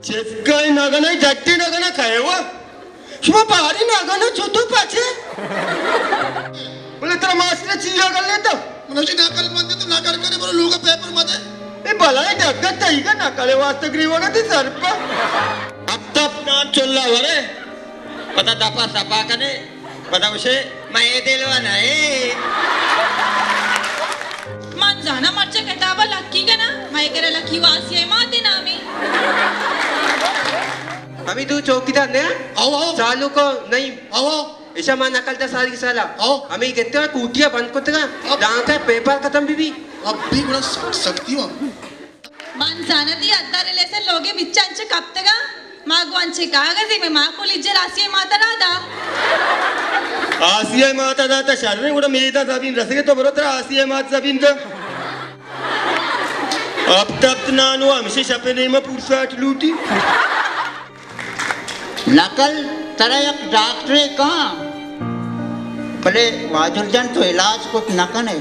चेस्काय नागाना जट्टी नागाना काय हो शुभ भारी नागाना छोटू पाचे बोले तर मास्टर चिया कर लेतो मनुष्य नाकल म्हणते तो नाकार करे बरं लोक पेपर मध्ये ए भला डगत आहे का नाकाले वास्तग्रीव ना ती सर्प अब ना चोल्ला वरे पता दापा सपा कने पता उसे मैं दिलवा नहीं मन जाना मर्चा किताबा लक्की का ना मैं करे लक्की वासी है माते ना आम्ही तू चौकीदार ने आओ आओ चालू को नहीं आओ ऐसा मान नकलता सारी साला आओ आम्ही कितने कुटिया बंद करते का जहाँ का पेपर खत्म भी अब भी बड़ा शक्ति हो मन जाना दी अद्दा रिलेशन लोगे बिच्चांचे कप्तगा मागवांचे कागजी में माँ को लिज्जे रासी है माता राधा आसिया माता दाता शरीर उड़ा मेदा जबीन रसगे तो बरोबर आसिया माता जबीन तो अब तक नानो हमसे शपने में पुरुषार्थ लूटी नकल तरह एक डॉक्टर कहाँ भले वाजुरजन तो इलाज को न करे